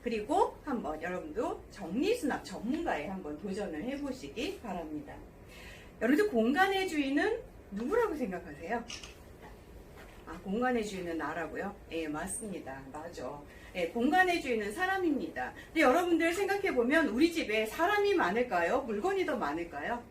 그리고 한번 여러분도 정리수납 전문가에 한번 도전을 해보시기 바랍니다. 여러분들 공간의 주인은 누구라고 생각하세요? 공간의 주인은 나라고요? 예, 맞습니다. 맞아. 예, 공간의 주인은 사람입니다. 근데 여러분들 생각해보면 우리 집에 사람이 많을까요? 물건이 더 많을까요?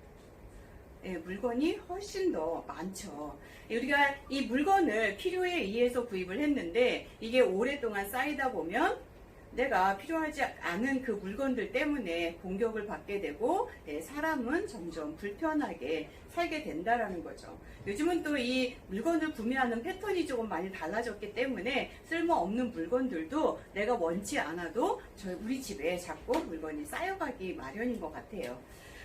예, 물건이 훨씬 더 많죠. 우리가 이 물건을 필요에 의해서 구입을 했는데 이게 오랫동안 쌓이다 보면 내가 필요하지 않은 그 물건들 때문에 공격을 받게 되고 사람은 점점 불편하게 살게 된다라는 거죠. 요즘은 또 이 물건을 구매하는 패턴이 조금 많이 달라졌기 때문에 쓸모없는 물건들도 내가 원치 않아도 우리 집에 자꾸 물건이 쌓여가기 마련인 것 같아요.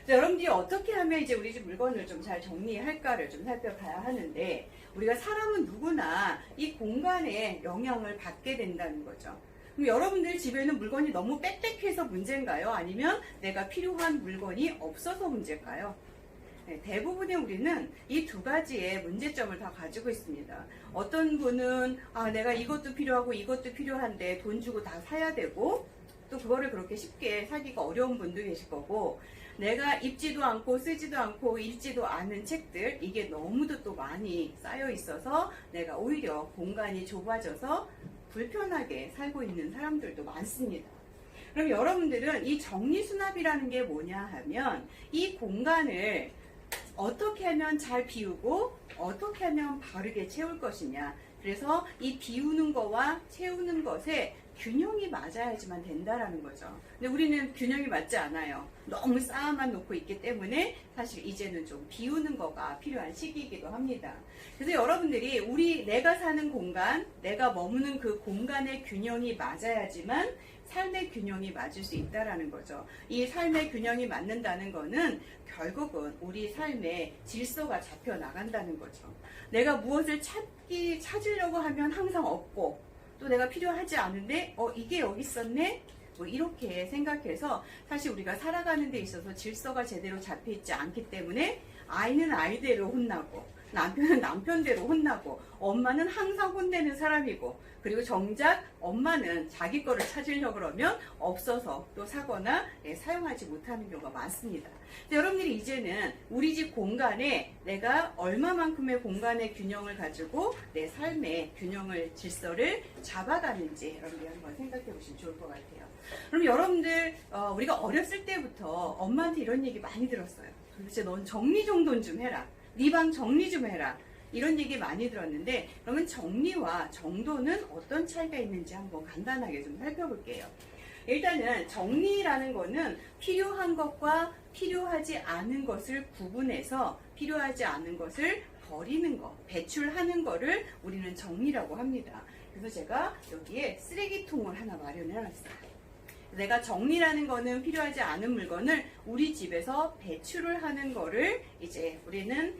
여러분들이 어떻게 하면 이제 우리 집 물건을 좀 잘 정리할까를 좀 살펴봐야 하는데, 우리가 사람은 누구나 이 공간에 영향을 받게 된다는 거죠. 그럼 여러분들 집에는 물건이 너무 빽빽해서 문제인가요? 아니면 내가 필요한 물건이 없어서 문제일까요? 네, 대부분의 우리는 이 두 가지의 문제점을 다 가지고 있습니다. 어떤 분은 내가 이것도 필요하고 이것도 필요한데 돈 주고 다 사야 되고, 또 그거를 그렇게 쉽게 사기가 어려운 분도 계실 거고, 내가 읽지도 않고 쓰지도 않고 읽지도 않은 책들, 이게 너무도 또 많이 쌓여 있어서 내가 오히려 공간이 좁아져서 불편하게 살고 있는 사람들도 많습니다. 그럼 여러분들은 이 정리수납이라는 게 뭐냐 하면, 이 공간을 어떻게 하면 잘 비우고 어떻게 하면 바르게 채울 것이냐, 그래서 이 비우는 거와 채우는 것에 균형이 맞아야지만 된다라는 거죠. 근데 우리는 균형이 맞지 않아요. 너무 쌓아만 놓고 있기 때문에 사실 이제는 좀 비우는 거가 필요한 시기이기도 합니다. 그래서 여러분들이 내가 사는 공간, 내가 머무는 그 공간의 균형이 맞아야지만 삶의 균형이 맞을 수 있다라는 거죠. 이 삶의 균형이 맞는다는 거는 결국은 우리 삶의 질서가 잡혀 나간다는 거죠. 내가 무엇을 찾으려고 하면 항상 없고, 또 내가 필요하지 않은데 이게 여기 있었네? 뭐 이렇게 생각해서 사실 우리가 살아가는 데 있어서 질서가 제대로 잡혀 있지 않기 때문에 아이는 아이대로 혼나고, 남편은 남편대로 혼나고, 엄마는 항상 혼내는 사람이고, 그리고 정작 엄마는 자기 거를 찾으려고 그러면 없어서 또 사거나 사용하지 못하는 경우가 많습니다. 여러분들이 이제는 우리 집 공간에 내가 얼마만큼의 공간의 균형을 가지고 내 삶의 균형을, 질서를 잡아가는지 여러분들이 한번 생각해 보시면 좋을 것 같아요. 그럼 여러분들 우리가 어렸을 때부터 엄마한테 이런 얘기 많이 들었어요. 도대체 넌 정리 정돈 좀 해라. 네 방 정리 좀 해라. 이런 얘기 많이 들었는데, 그러면 정리와 정돈은 어떤 차이가 있는지 한번 간단하게 좀 살펴볼게요. 일단은 정리라는 거는 필요한 것과 필요하지 않은 것을 구분해서 필요하지 않은 것을 버리는 것, 배출하는 거를 우리는 정리라고 합니다. 그래서 제가 여기에 쓰레기통을 하나 마련해 놨어요. 내가 정리라는 거는 필요하지 않은 물건을 우리 집에서 배출을 하는 거를 이제 우리는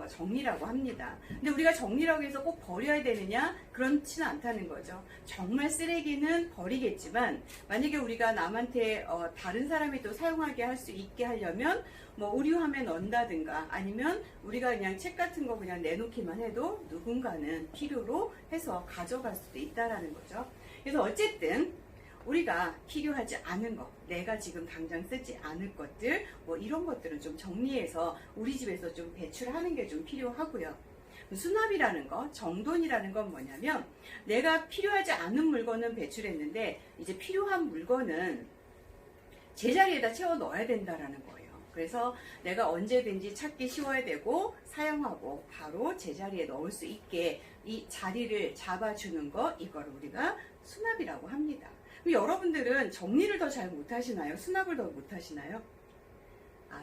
정리라고 합니다. 근데 우리가 정리라고 해서 꼭 버려야 되느냐? 그렇지는 않다는 거죠. 정말 쓰레기는 버리겠지만, 만약에 우리가 남한테 다른 사람이 또 사용하게 할 수 있게 하려면 뭐 의류함에 넣는다든가, 아니면 우리가 그냥 책 같은 거 그냥 내놓기만 해도 누군가는 필요로 해서 가져갈 수도 있다라는 거죠. 그래서 어쨌든 우리가 필요하지 않은 것, 내가 지금 당장 쓰지 않을 것들, 뭐 이런 것들은 좀 정리해서 우리 집에서 좀 배출하는 게 좀 필요하고요. 수납이라는 거, 정돈이라는 건 뭐냐면, 내가 필요하지 않은 물건은 배출했는데 이제 필요한 물건은 제자리에다 채워 넣어야 된다라는 거예요. 그래서 내가 언제든지 찾기 쉬워야 되고 사용하고 바로 제자리에 넣을 수 있게 이 자리를 잡아주는 거, 이걸 우리가 수납이라고 합니다. 그럼 여러분들은 정리를 더 잘 못하시나요? 수납을 더 못하시나요?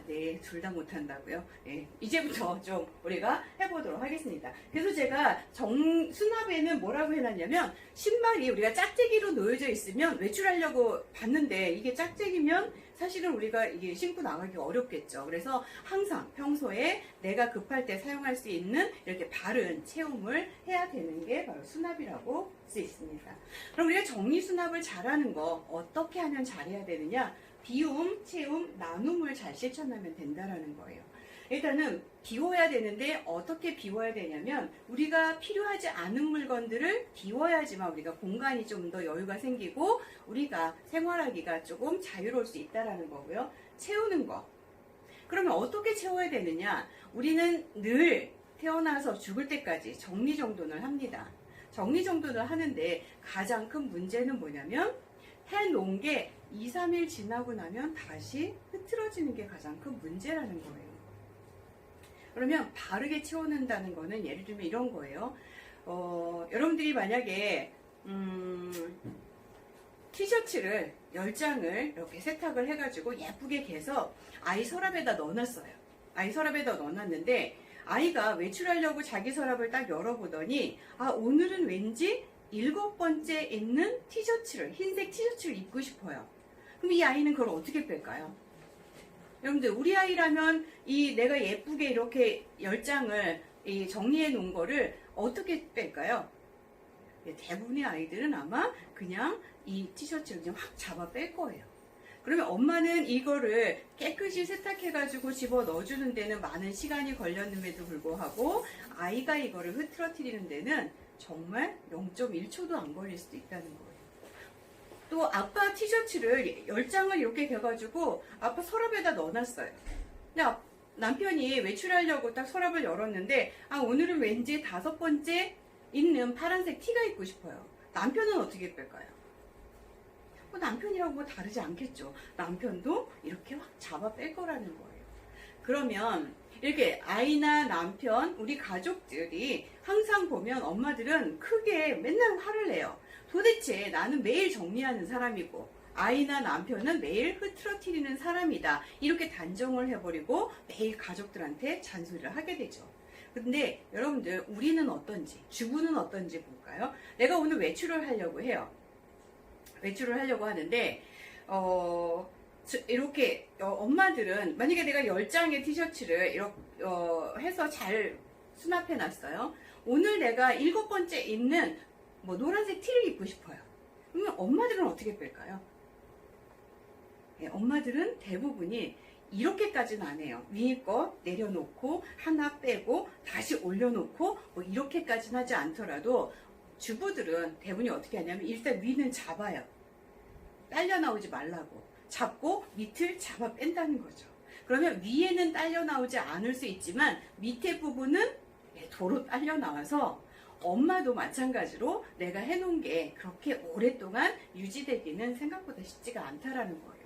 네, 둘 다 못한다고요? 네, 이제부터 좀 우리가 해보도록 하겠습니다. 그래서 제가 수납에는 뭐라고 해놨냐면, 신발이 우리가 짝재기로 놓여져 있으면 외출하려고 봤는데 이게 짝재기면 사실은 우리가 이게 신고 나가기가 어렵겠죠. 그래서 항상 평소에 내가 급할 때 사용할 수 있는 이렇게 바른 채움을 해야 되는 게 바로 수납이라고 할 수 있습니다. 그럼 우리가 정리 수납을 잘하는 거 어떻게 하면 잘해야 되느냐? 비움, 채움, 나눔을 잘 실천하면 된다라는 거예요. 일단은 비워야 되는데 어떻게 비워야 되냐면 우리가 필요하지 않은 물건들을 비워야지만 우리가 공간이 좀 더 여유가 생기고 우리가 생활하기가 조금 자유로울 수 있다라는 거고요. 채우는 거. 그러면 어떻게 채워야 되느냐? 우리는 늘 태어나서 죽을 때까지 정리정돈을 합니다. 정리정돈을 하는데 가장 큰 문제는 뭐냐면 해놓은 게 2, 3일 지나고 나면 다시 흐트러지는 게 가장 큰 문제라는 거예요. 그러면 바르게 채워낸다는 거는 예를 들면 이런 거예요. 여러분들이 만약에 티셔츠를 10장을 이렇게 세탁을 해가지고 예쁘게 개서 아이 서랍에다 넣어놨어요. 아이 서랍에다 넣어놨는데 아이가 외출하려고 자기 서랍을 딱 열어보더니 오늘은 왠지 7번째 있는 티셔츠를, 흰색 티셔츠를 입고 싶어요. 그럼 이 아이는 그걸 어떻게 뺄까요? 여러분들 우리 아이라면 이 내가 예쁘게 이렇게 10장을 정리해 놓은 거를 어떻게 뺄까요? 대부분의 아이들은 아마 그냥 이 티셔츠를 그냥 확 잡아 뺄 거예요. 그러면 엄마는 이거를 깨끗이 세탁해가지고 집어 넣어주는 데는 많은 시간이 걸렸음에도 불구하고 아이가 이거를 흐트러뜨리는 데는 정말 0.1초도 안 걸릴 수도 있다는 거예요. 또 아빠 티셔츠를 10장을 이렇게 개가지고 아빠 서랍에다 넣어놨어요. 근데 남편이 외출하려고 딱 서랍을 열었는데 오늘은 왠지 5번째 있는 파란색 티가 입고 싶어요. 남편은 어떻게 뺄까요? 남편이라고 다르지 않겠죠. 남편도 이렇게 확 잡아 뺄 거라는 거예요. 그러면 이렇게 아이나 남편, 우리 가족들이 항상 보면 엄마들은 크게 맨날 화를 내요. 도대체 나는 매일 정리하는 사람이고 아이나 남편은 매일 흐트러뜨리는 사람이다. 이렇게 단정을 해버리고 매일 가족들한테 잔소리를 하게 되죠. 근데 여러분들 우리는 어떤지, 주부는 어떤지 볼까요? 내가 오늘 외출을 하려고 해요. 외출을 하려고 하는데 이렇게 엄마들은 만약에 내가 10장의 티셔츠를 이렇게 해서 잘 수납해 놨어요. 오늘 내가 7번째 입는 노란색 티를 입고 싶어요. 그러면 엄마들은 어떻게 뺄까요? 엄마들은 대부분이 이렇게까지는 안 해요. 위에 거 내려놓고 하나 빼고 다시 올려놓고 이렇게까지는 하지 않더라도 주부들은 대부분이 어떻게 하냐면 일단 위는 잡아요. 딸려 나오지 말라고. 잡고 밑을 잡아 뺀다는 거죠. 그러면 위에는 딸려 나오지 않을 수 있지만 밑에 부분은 도로 딸려 나와서 엄마도 마찬가지로 내가 해놓은 게 그렇게 오랫동안 유지되기는 생각보다 쉽지가 않다라는 거예요.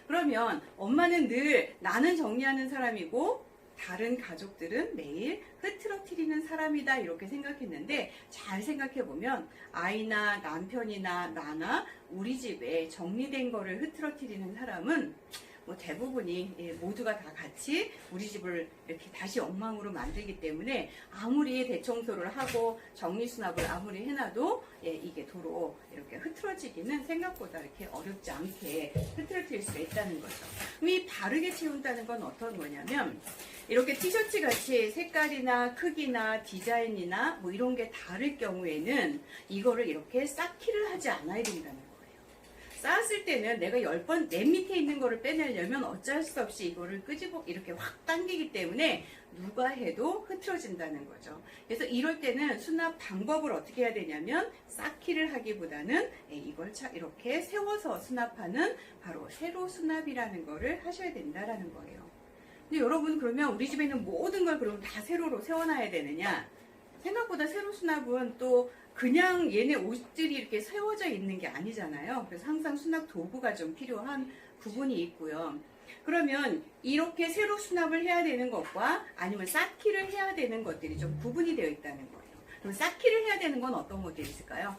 그러면 엄마는 늘 나는 정리하는 사람이고 다른 가족들은 매일 흐트러뜨리는 사람이다 이렇게 생각했는데 잘 생각해보면 아이나 남편이나 나나 우리 집에 정리된 거를 흐트러뜨리는 사람은 대부분이 모두가 다 같이 우리 집을 이렇게 다시 엉망으로 만들기 때문에 아무리 대청소를 하고 정리수납을 아무리 해놔도 이게 도로 이렇게 흐트러지기는 생각보다 이렇게 어렵지 않게 흐트러뜨릴 수가 있다는 거죠. 그럼 이 바르게 채운다는 건 어떤 거냐면 이렇게 티셔츠 같이 색깔이나 크기나 디자인이나 이런 게 다를 경우에는 이거를 이렇게 쌓기를 하지 않아야 된다는 거예요. 쌓았을 때는 내가 10번 맨 밑에 있는 거를 빼내려면 어쩔 수 없이 이거를 끄집어 이렇게 확 당기기 때문에 누가 해도 흐트러진다는 거죠. 그래서 이럴 때는 수납 방법을 어떻게 해야 되냐면 쌓기를 하기보다는 이걸 이렇게 세워서 수납하는 바로 세로 수납이라는 거를 하셔야 된다라는 거예요. 근데 여러분 그러면 우리 집에 있는 모든 걸 그러면 다 세로로 세워놔야 되느냐? 생각보다 세로 수납은 또 그냥 얘네 옷들이 이렇게 세워져 있는 게 아니잖아요. 그래서 항상 수납 도구가 좀 필요한 부분이 있고요. 그러면 이렇게 세로 수납을 해야 되는 것과 아니면 쌓기를 해야 되는 것들이 좀 구분이 되어 있다는 거예요. 그럼 쌓기를 해야 되는 건 어떤 것들이 있을까요?